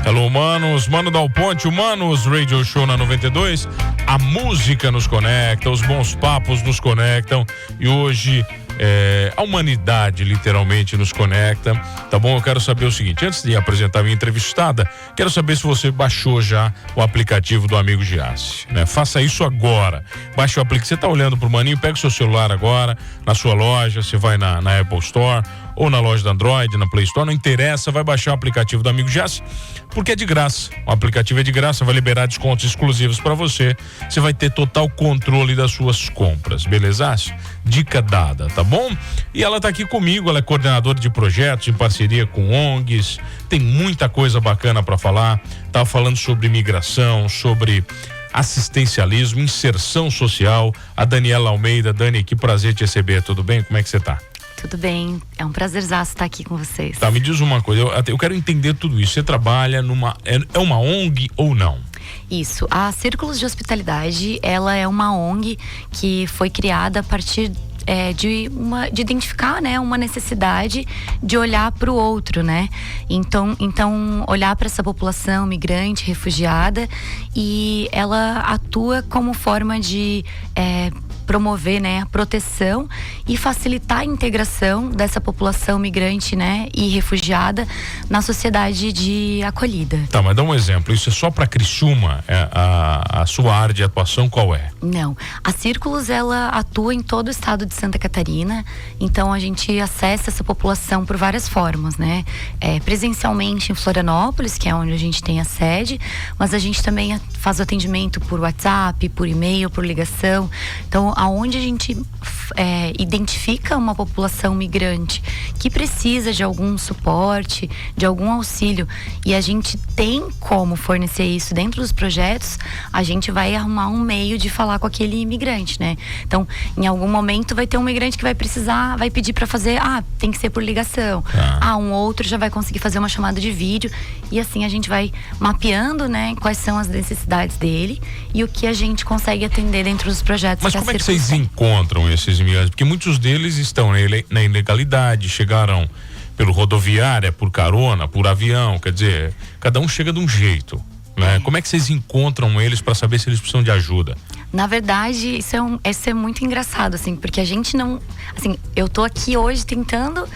Hello, Manos, Mano Dal Ponte, Humanos Radio Show na 92. A música nos conecta, os bons papos nos conectam e hoje a humanidade literalmente nos conecta, tá bom? Eu quero saber o seguinte, antes de apresentar a minha entrevistada, quero saber se você baixou já o aplicativo do Amigo Giassi, né? Faça isso agora, baixe o aplicativo, você tá olhando pro Maninho, pega o seu celular agora, na sua loja, você vai na Apple Store ou na loja da Android, na Play Store, não interessa, vai baixar o aplicativo do Amigo Giassi, porque é de graça, o aplicativo é de graça, vai liberar descontos exclusivos para você vai ter total controle das suas compras, beleza? Dica dada, tá bom? E ela tá aqui comigo, ela é coordenadora de projetos em parceria com ONGs, tem muita coisa bacana para falar, tá falando sobre imigração, sobre assistencialismo, inserção social, a Daniela Almeida. Dani, que prazer te receber, tudo bem? Como é que você tá? Tudo bem, é um prazerzaço estar aqui com vocês. Tá, me diz uma coisa, eu quero entender tudo isso, você trabalha é uma ONG ou não? Isso, a Círculos de Hospitalidade, ela é uma ONG que foi criada a partir de identificar, né, uma necessidade de olhar para o outro, né? Então olhar para essa população migrante, refugiada, e ela atua como forma de promover, né, a proteção e facilitar a integração dessa população migrante, né, e refugiada na sociedade de acolhida. Tá, mas dá um exemplo, isso é só para Criciúma? A sua área de atuação qual é? Não, a Círculos, ela atua em todo o estado de Santa Catarina, então a gente acessa essa população por várias formas, né? Presencialmente em Florianópolis, que é onde a gente tem a sede, mas a gente também faz o atendimento por WhatsApp, por e-mail, por ligação. Então, aonde a gente identifica uma população migrante que precisa de algum suporte, de algum auxílio, e a gente tem como fornecer isso dentro dos projetos, a gente vai arrumar um meio de falar com aquele imigrante, né? Então, em algum momento vai ter um migrante que vai precisar, vai pedir para fazer, tem que ser por ligação. Um outro já vai conseguir fazer uma chamada de vídeo, e assim a gente vai mapeando, né, quais são as necessidades dele e o que a gente consegue atender dentro dos projetos. Mas como é que vocês encontram esses imigrantes? Porque muitos deles estão na ilegalidade, chegaram pelo rodoviária, por carona, por avião, quer dizer, cada um chega de um jeito, né? Como é que vocês encontram eles para saber se eles precisam de ajuda? Na verdade, isso é muito engraçado, assim, porque a gente não... Assim, eu tô aqui hoje tentando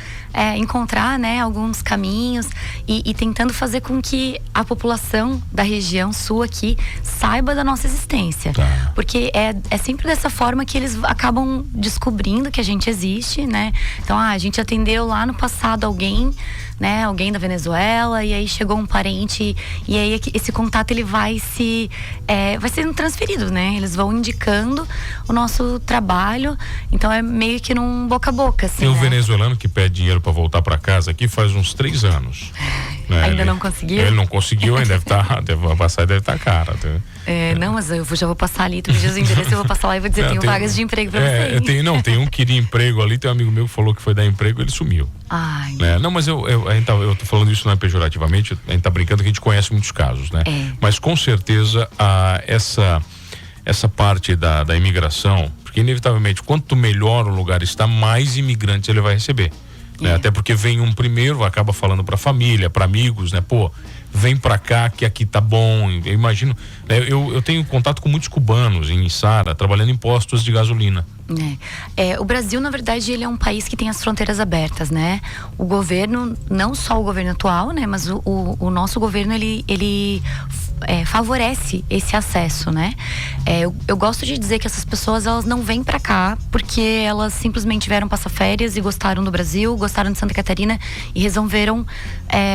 encontrar, né, alguns caminhos e tentando fazer com que a população da região sul aqui saiba da nossa existência. Tá. Porque é sempre dessa forma que eles acabam descobrindo que a gente existe, né? Então, a gente atendeu lá no passado alguém da Venezuela, e aí chegou um parente, e aí esse contato ele vai sendo transferido, né? Eles vão indicando o nosso trabalho, então é meio que num boca a boca, assim. Tem um venezuelano que pede dinheiro para voltar para casa aqui faz uns 3 anos. Né? Ainda não conseguiu? Ele não conseguiu, ainda a passagem deve estar cara. Não, mas eu já vou passar ali, tu me diz o endereço, eu vou passar lá e vou dizer, tenho vagas de emprego pra você. Tem um que queria emprego ali, tem um amigo meu que falou que foi dar emprego, ele sumiu. Ai. Né? Não, mas eu tô falando isso não é pejorativamente, a gente tá brincando que a gente conhece muitos casos, né? Mas com certeza essa parte da imigração, porque inevitavelmente quanto melhor o lugar está, mais imigrantes ele vai receber. Né? Até porque vem um primeiro, acaba falando pra família, pra amigos, né? Pô, vem pra cá que aqui tá bom. Eu imagino, né? Eu tenho contato com muitos cubanos em Içara, trabalhando em postos de gasolina. O Brasil, na verdade, ele é um país que tem as fronteiras abertas, né? O governo, não só o governo atual, né? Mas o nosso governo, ele favorece esse acesso, né? Eu gosto de dizer que essas pessoas, elas não vêm pra cá porque elas simplesmente vieram passar férias e gostaram do Brasil, gostaram de Santa Catarina e resolveram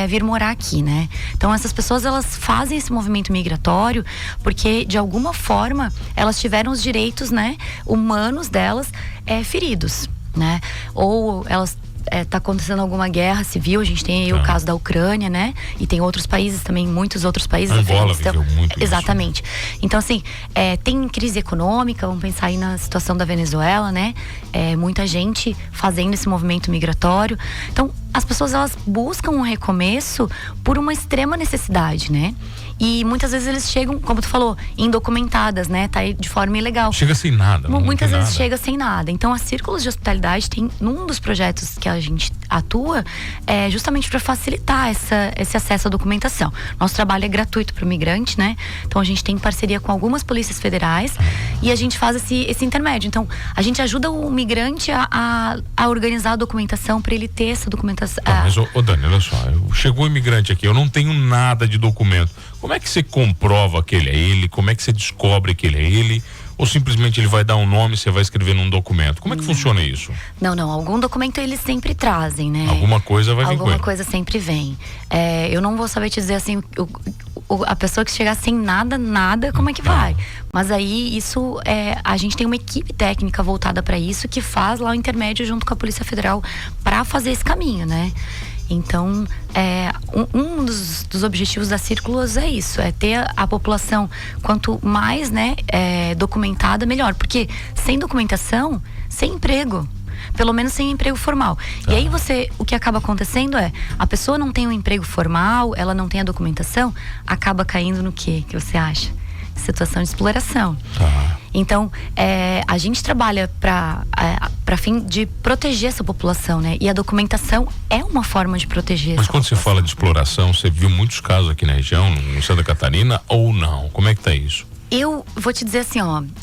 vir morar aqui, né? Então essas pessoas, elas fazem esse movimento migratório porque de alguma forma elas tiveram os direitos, né, humanos delas feridos, né? Ou elas tá acontecendo alguma guerra civil, a gente tem aí o caso da Ucrânia, né? E tem outros países também, muitos outros países. Angola viveu muito exatamente. Isso. Então, assim, tem crise econômica, vamos pensar aí na situação da Venezuela, né? Muita gente fazendo esse movimento migratório. Então, as pessoas, elas buscam um recomeço por uma extrema necessidade, né? E muitas vezes eles chegam, como tu falou, indocumentadas, né? Tá aí de forma ilegal. Chega sem nada. Muitas vezes chega sem nada. Então, a Círculos de Hospitalidade tem, num dos projetos que a gente atua é justamente para facilitar esse acesso à documentação. Nosso trabalho é gratuito para o migrante, né? Então a gente tem parceria com algumas polícias federais e a gente faz esse intermédio. Então a gente ajuda o migrante a organizar a documentação para ele ter essa documentação. Mas, Dani, olha só, chegou o imigrante aqui, eu não tenho nada de documento. Como é que você comprova que ele é ele? Como é que você descobre que ele é ele? Ou simplesmente ele vai dar um nome e você vai escrever num documento? Como é que funciona isso? Não, algum documento eles sempre trazem, né? Alguma coisa vai vir com ele. Alguma coisa sempre vem. Eu não vou saber te dizer assim, a pessoa que chegar sem nada, como é que vai? Mas aí isso, a gente tem uma equipe técnica voltada para isso que faz lá o intermédio junto com a Polícia Federal para fazer esse caminho, né? Então, um dos objetivos da Círculos é isso, é ter a população quanto mais, né, documentada, melhor. Porque sem documentação, sem emprego. Pelo menos sem emprego formal. E aí o que acaba acontecendo a pessoa não tem um emprego formal, ela não tem a documentação, acaba caindo no quê? Que você acha? Situação de exploração. Então, a gente trabalha para fim de proteger essa população, né? E a documentação é uma forma de proteger. Mas quando você fala de exploração, você viu muitos casos aqui na região, em Santa Catarina, ou não? Como é que tá isso? Eu vou te dizer assim,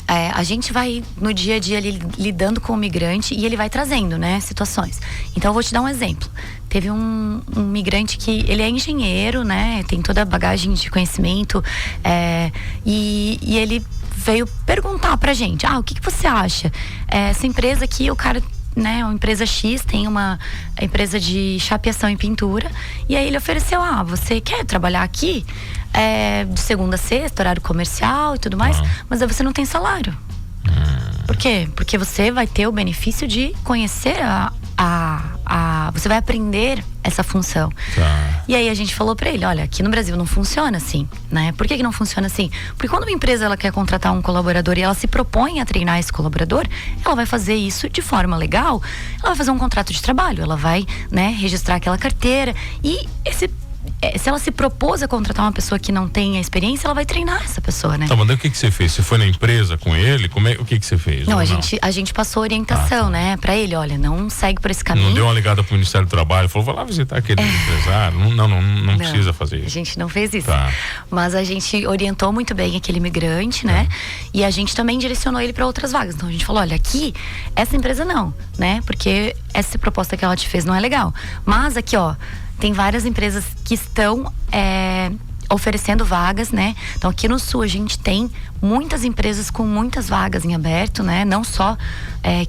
a gente vai no dia a dia ali lidando com o migrante e ele vai trazendo, né, situações. Então eu vou te dar um exemplo. Teve um migrante que ele é engenheiro, né, tem toda a bagagem de conhecimento, e ele veio perguntar pra gente, o que você acha? Essa empresa aqui, o cara, né, uma empresa X tem uma empresa de chapeação e pintura, e aí ele ofereceu, você quer trabalhar aqui? De segunda a sexta, horário comercial e tudo mais, mas aí você não tem salário. Por quê? Porque você vai ter o benefício de conhecer você vai aprender essa função. E aí a gente falou pra ele, olha, aqui no Brasil não funciona assim, né? Por que não funciona assim? Porque quando uma empresa ela quer contratar um colaborador e ela se propõe a treinar esse colaborador, ela vai fazer isso de forma legal, ela vai fazer um contrato de trabalho, ela vai, né, registrar aquela carteira e se ela se propôs a contratar uma pessoa que não tem a experiência, ela vai treinar essa pessoa, né? Tá, mas o que você fez? Você foi na empresa com ele? O que você fez? Não, a gente passou orientação, né? Pra ele, olha, não segue por esse caminho. Não deu uma ligada pro Ministério do Trabalho, falou, vai lá visitar aquele empresário. Não precisa fazer isso. A gente não fez isso. Mas a gente orientou muito bem aquele imigrante, né? E a gente também direcionou ele pra outras vagas. Então a gente falou, olha, aqui, essa empresa não, né? Porque essa proposta que ela te fez não é legal. Mas aqui, tem várias empresas que estão oferecendo vagas, né? Então aqui no Sul a gente tem muitas empresas com muitas vagas em aberto, né? Não só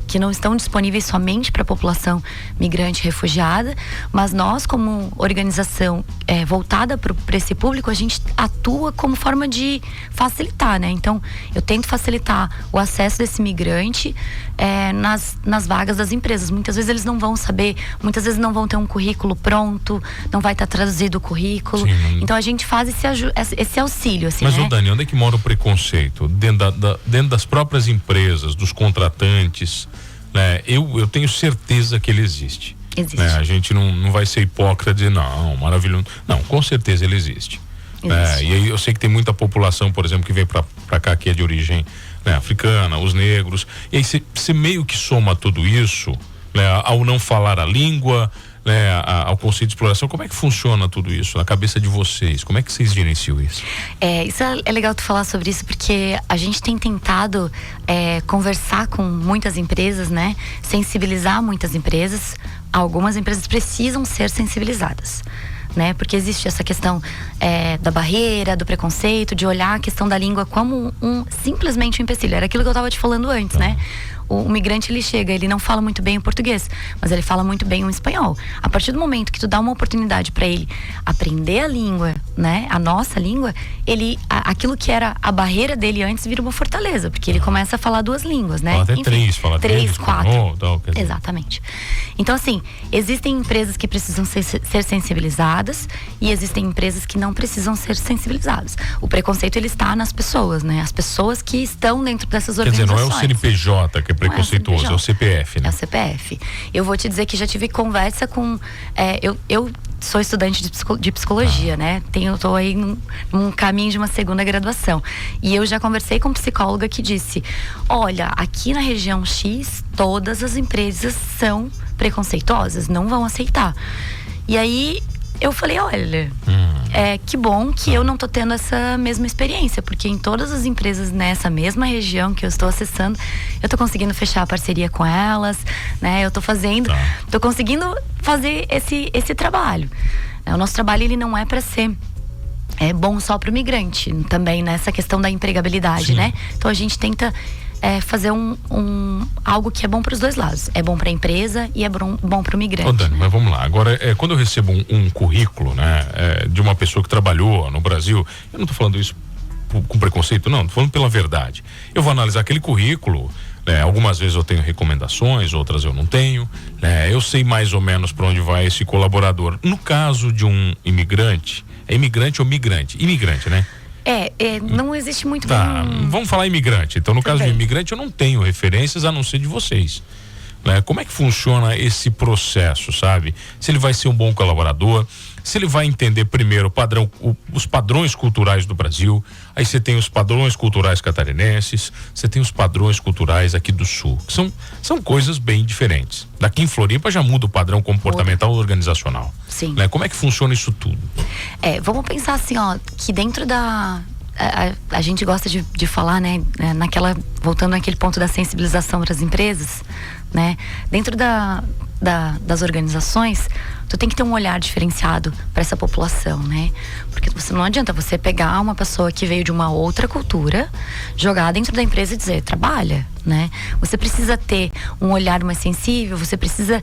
que não estão disponíveis somente para a população migrante refugiada, mas nós como organização voltada para esse público, a gente atua como forma de facilitar, né? Então eu tento facilitar o acesso desse migrante nas vagas das empresas. Muitas vezes eles não vão saber, muitas vezes não vão ter um currículo pronto, não vai estar traduzido o currículo. Sim. Então a gente faz esse auxílio, assim, mas, né? Dani, onde é que mora o preconceito? Dentro das próprias empresas, dos contratantes, né? Eu tenho certeza que ele existe. Existe. Né? A gente não vai ser hipócrita de dizer, não, maravilhoso. Não, com certeza ele existe. Né? E aí eu sei que tem muita população, por exemplo, que vem pra cá, que é de origem, né, africana, os negros. E aí você meio que soma tudo isso, né, ao não falar a língua, né, ao conceito de exploração. Como é que funciona tudo isso na cabeça de vocês? Como é que vocês gerenciam isso? Isso é legal tu falar sobre isso, porque a gente tem tentado conversar com muitas empresas, né, sensibilizar muitas empresas. Algumas empresas precisam ser sensibilizadas, né? Porque existe essa questão da barreira, do preconceito, de olhar a questão da língua como simplesmente um empecilho. Era aquilo que eu estava te falando antes, né? O migrante, ele chega, ele não fala muito bem o português, mas ele fala muito bem o espanhol. A partir do momento que tu dá uma oportunidade para ele aprender a língua, né, a nossa língua, aquilo que era a barreira dele antes vira uma fortaleza, porque ele começa a falar duas línguas, né? Fala até três, 4. Dizer. Exatamente. Então, assim, existem empresas que precisam ser sensibilizadas e existem empresas que não precisam ser sensibilizadas. O preconceito, ele está nas pessoas, né? As pessoas que estão dentro dessas organizações. Quer dizer, não é o CNPJ que é preconceituoso, é o CPF, né? É o CPF. Eu vou te dizer que já tive conversa com... Eu sou estudante de psicologia, né? Tô aí num caminho de uma segunda graduação. E eu já conversei com um psicóloga que disse: olha, aqui na região X, todas as empresas são preconceituosas, não vão aceitar. E aí eu falei: olha, que bom que eu não tô tendo essa mesma experiência, porque em todas as empresas nessa mesma região que eu estou acessando, eu tô conseguindo fechar a parceria com elas, né? Eu tô conseguindo fazer esse trabalho. O nosso trabalho, ele não é para ser bom só para o migrante, também nessa questão da empregabilidade, Sim. né? Então a gente tenta fazer algo que é bom para os dois lados. É bom para a empresa e é bom para o migrante. Ô, Dani, né? mas vamos lá. Agora, quando eu recebo um currículo, né, de uma pessoa que trabalhou no Brasil, eu não estou falando isso com preconceito, não. Estou falando pela verdade. Eu vou analisar aquele currículo. Algumas vezes eu tenho recomendações, outras eu não tenho. Eu sei mais ou menos para onde vai esse colaborador. No caso de um imigrante, é imigrante ou migrante? Imigrante, né? Não existe muito Vamos falar imigrante. Então, no caso de imigrante, eu não tenho referências a não ser de vocês. Como é que funciona esse processo, sabe? Se ele vai ser um bom colaborador, se ele vai entender primeiro os padrões culturais do Brasil, aí você tem os padrões culturais catarinenses, você tem os padrões culturais aqui do Sul, que são coisas bem diferentes. Daqui em Floripa já muda o padrão comportamental organizacional. Sim. Como é que funciona isso tudo? Vamos pensar assim, que dentro a gente gosta de falar, né, voltando naquele ponto da sensibilização para as empresas, né? Dentro das organizações, tu tem que ter um olhar diferenciado para essa população, né? Porque não adianta você pegar uma pessoa que veio de uma outra cultura, jogar dentro da empresa e dizer, trabalha, né? Você precisa ter um olhar mais sensível, você precisa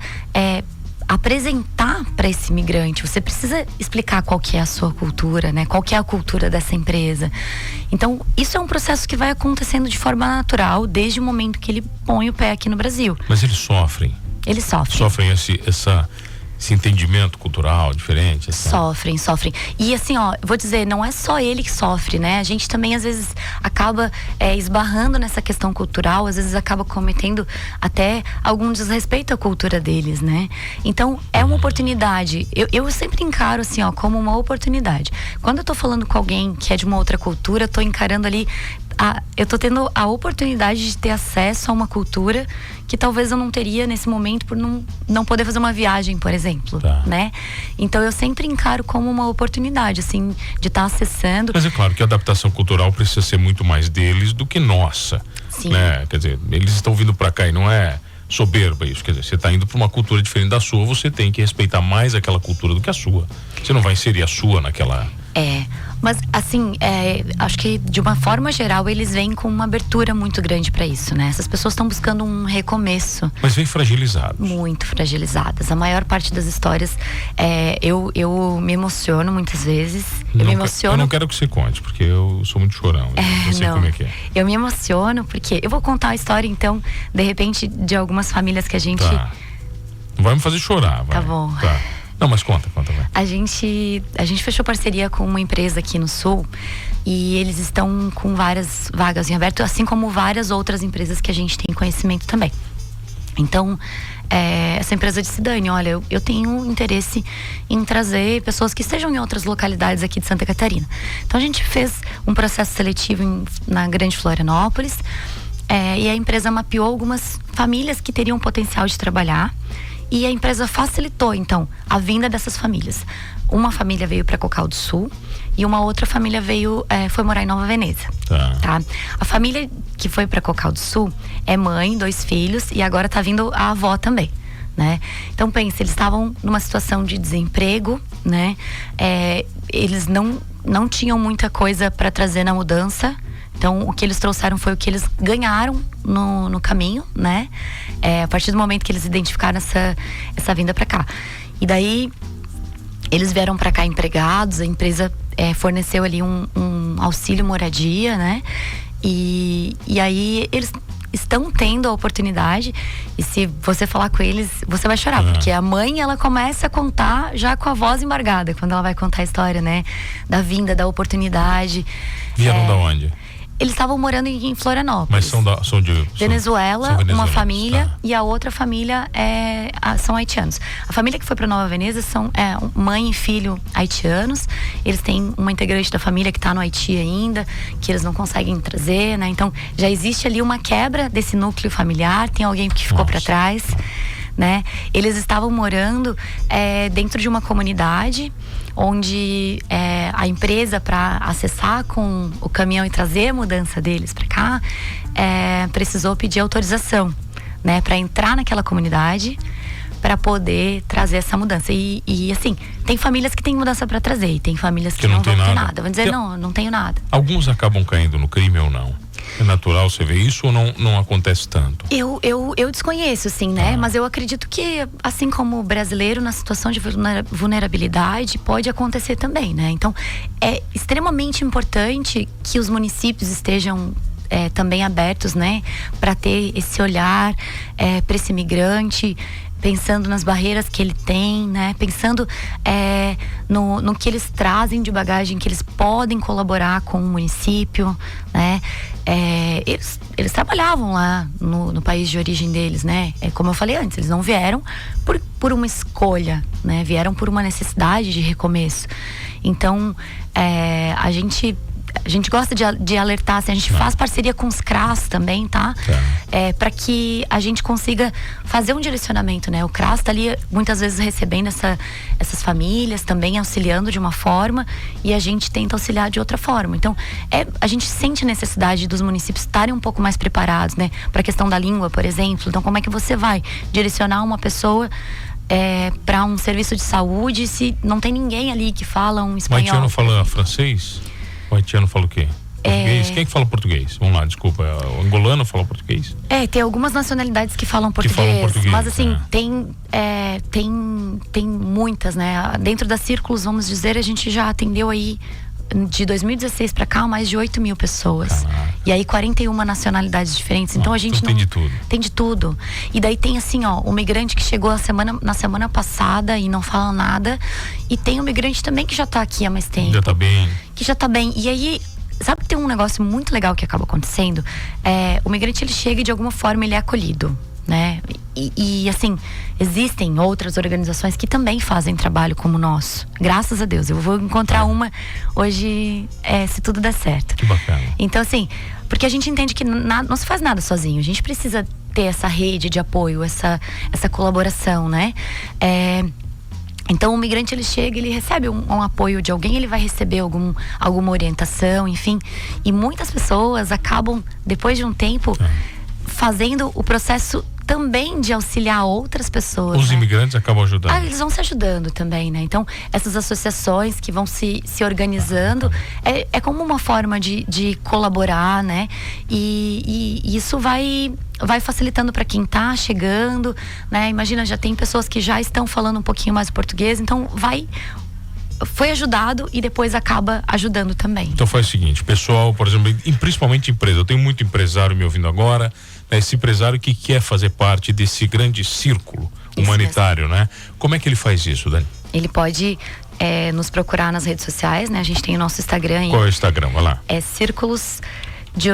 apresentar para esse imigrante, você precisa explicar qual que é a sua cultura, né? Qual que é a cultura dessa empresa. Então, isso é um processo que vai acontecendo de forma natural desde o momento que ele põe o pé aqui no Brasil. Mas eles sofrem? Eles sofrem. Sofrem esse entendimento cultural diferente? Sofrem. E assim, vou dizer, não é só ele que sofre, né? A gente também, às vezes, acaba esbarrando nessa questão cultural, às vezes acaba cometendo até algum desrespeito à cultura deles, né? Então, é uma oportunidade. Eu sempre encaro, assim, como uma oportunidade. Quando eu tô falando com alguém que é de uma outra cultura, eu tô encarando ali eu tô tendo a oportunidade de ter acesso a uma cultura que talvez eu não teria nesse momento por não poder fazer uma viagem, por exemplo, né? Então eu sempre encaro como uma oportunidade, assim, de estar acessando. Mas é claro que a adaptação cultural precisa ser muito mais deles do que nossa. Sim. Né? Quer dizer, eles estão vindo pra cá e não é soberba isso, quer dizer, você está indo para uma cultura diferente da sua, você tem que respeitar mais aquela cultura do que a sua. Você não vai inserir a sua naquela... Mas assim, acho que de uma forma geral eles vêm com uma abertura muito grande para isso, né? Essas pessoas estão buscando um recomeço. Mas vem fragilizadas. Muito fragilizadas. A maior parte das histórias, eu me emociono muitas vezes. Eu não quero que você conte, porque eu sou muito chorão. Eu sei como é que é. Eu me emociono porque eu vou contar a história, então, de repente, de algumas famílias que a gente... Não vai me fazer chorar, vai. Tá bom. Não, mas conta, vai. A gente fechou parceria com uma empresa aqui no Sul e eles estão com várias vagas em aberto, assim como várias outras empresas que a gente tem conhecimento também. Então, essa empresa disse, Dani, olha, eu tenho interesse em trazer pessoas que estejam em outras localidades aqui de Santa Catarina. Então a gente fez um processo seletivo na Grande Florianópolis e a empresa mapeou algumas famílias que teriam potencial de trabalhar. E a empresa facilitou, então, a vinda dessas famílias. Uma família veio para Cocal do Sul e uma outra família foi morar em Nova Veneza. Tá? A família que foi para Cocal do Sul é mãe, 2 filhos e agora tá vindo a avó também, né? Então, pensa, eles estavam numa situação de desemprego, né? Eles não tinham muita coisa para trazer na mudança. Então, o que eles trouxeram foi o que eles ganharam no caminho, né? A partir do momento que eles identificaram essa vinda para cá. E daí, eles vieram para cá empregados, a empresa forneceu ali um auxílio moradia, né? E aí, eles estão tendo a oportunidade, e se você falar com eles, você vai chorar, porque a mãe, ela começa a contar já com a voz embargada, quando ela vai contar a história, né? Da vinda, da oportunidade. Vieram da onde? Eles estavam morando em Florianópolis. Mas são de Venezuela, uma família, tá. E a outra família são haitianos. A família que foi para Nova Veneza são mãe e filho haitianos. Eles têm uma integrante da família que está no Haiti ainda, que eles não conseguem trazer, né? Então já existe ali uma quebra desse núcleo familiar, tem alguém que ficou para trás, né? Eles estavam morando dentro de uma comunidade onde a empresa, para acessar com o caminhão e trazer a mudança deles para cá, precisou pedir autorização, né, para entrar naquela comunidade para poder trazer essa mudança. E assim, tem famílias que têm mudança para trazer e tem famílias que não vão ter nada. Vão dizer, não tenho nada. Alguns acabam caindo no crime ou não? É natural você ver isso ou não acontece tanto? Eu desconheço, sim, né? Mas eu acredito que, assim como o brasileiro, na situação de vulnerabilidade, pode acontecer também, né? Então, é extremamente importante que os municípios estejam também abertos, né? Para ter esse olhar para esse imigrante, pensando nas barreiras que ele tem, né? Pensando no que eles trazem de bagagem, que eles podem colaborar com o município, né? Eles trabalhavam lá no país de origem deles, né? Como eu falei antes, eles não vieram por uma escolha, né? Vieram por uma necessidade de recomeço. Então, a gente gosta de alertar, assim, a gente faz parceria com os CRAS também, tá? Para que a gente consiga fazer um direcionamento, né? O CRAS tá ali muitas vezes recebendo essas famílias, também auxiliando de uma forma, e a gente tenta auxiliar de outra forma. Então, a gente sente a necessidade dos municípios estarem um pouco mais preparados, né? Para a questão da língua, por exemplo. Então, como é que você vai direcionar uma pessoa para um serviço de saúde se não tem ninguém ali que fala um espanhol? O haitiano fala francês? O haitiano fala o quê? Português? Quem é que fala português? Vamos lá, desculpa. O angolano fala português? Tem algumas nacionalidades que falam português. Mas assim, tem muitas, né? Dentro da Círculos, vamos dizer, a gente já atendeu aí de 2016 para cá mais de 8 mil pessoas. Caraca. E aí 41 nacionalidades diferentes. Então a gente tem de tudo. Tem de tudo. E daí tem assim, o migrante que chegou na semana passada e não fala nada. E tem o migrante também que já tá aqui há mais tempo. Já tá bem. Que já tá bem. E aí, sabe que tem um negócio muito legal que acaba acontecendo? O migrante, ele chega e de alguma forma ele é acolhido, né? E assim, existem outras organizações que também fazem trabalho como o nosso. Graças a Deus. Eu vou encontrar uma hoje, se tudo der certo. Que bacana. Então assim, porque a gente entende que não se faz nada sozinho. A gente precisa ter essa rede de apoio, essa colaboração, né? Então o migrante, ele chega, ele recebe um apoio de alguém, ele vai receber alguma orientação, enfim. E muitas pessoas acabam, depois de um tempo, fazendo o processo também de auxiliar outras pessoas. Os imigrantes acabam ajudando. Eles vão se ajudando também, né? Então, essas associações que vão se organizando, é como uma forma de colaborar, né? E isso vai facilitando para quem tá chegando, né? Imagina, já tem pessoas que já estão falando um pouquinho mais o português, então foi ajudado e depois acaba ajudando também. Então faz o seguinte, pessoal, por exemplo, principalmente empresa, eu tenho muito empresário me ouvindo agora, né? Esse empresário que quer fazer parte desse grande círculo humanitário, né? Como é que ele faz isso, Dani? Ele pode nos procurar nas redes sociais, né? A gente tem o nosso Instagram aí. Qual é o Instagram? Vai lá. Círculos de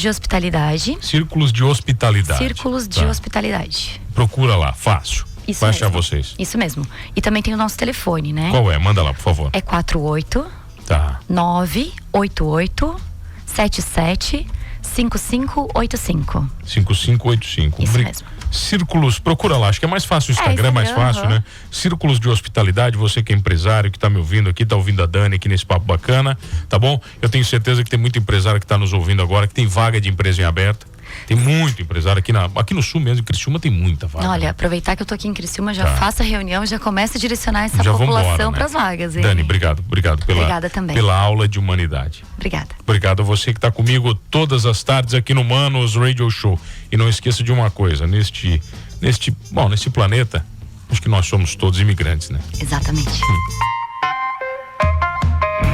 Hospitalidade. Círculos de Hospitalidade. Círculos de Hospitalidade. Procura lá, fácil. Isso vai mesmo. achar vocês. Isso mesmo. E também tem o nosso telefone, né? Qual é? Manda lá, por favor. 48 988 77 5585. 5585. Isso mesmo. Círculos, procura lá, acho que é mais fácil o Instagram, é mais fácil, né? Círculos de Hospitalidade, você que é empresário, que tá me ouvindo aqui, tá ouvindo a Dani aqui nesse papo bacana, tá bom? Eu tenho certeza que tem muito empresário que tá nos ouvindo agora, que tem vaga de empresa em aberta. Tem muito empresário aqui no sul mesmo, em Criciúma tem muita vaga. Olha, aproveitar que eu tô aqui em Criciúma, já faça a reunião, já começa a direcionar essa já população, né, para as vagas. Hein? Dani, obrigado Obrigada também. pela aula de humanidade. Obrigada. Obrigado a você que está comigo todas as tardes aqui no Manos Radio Show. E não esqueça de uma coisa, nesse planeta, acho que nós somos todos imigrantes, né? Exatamente.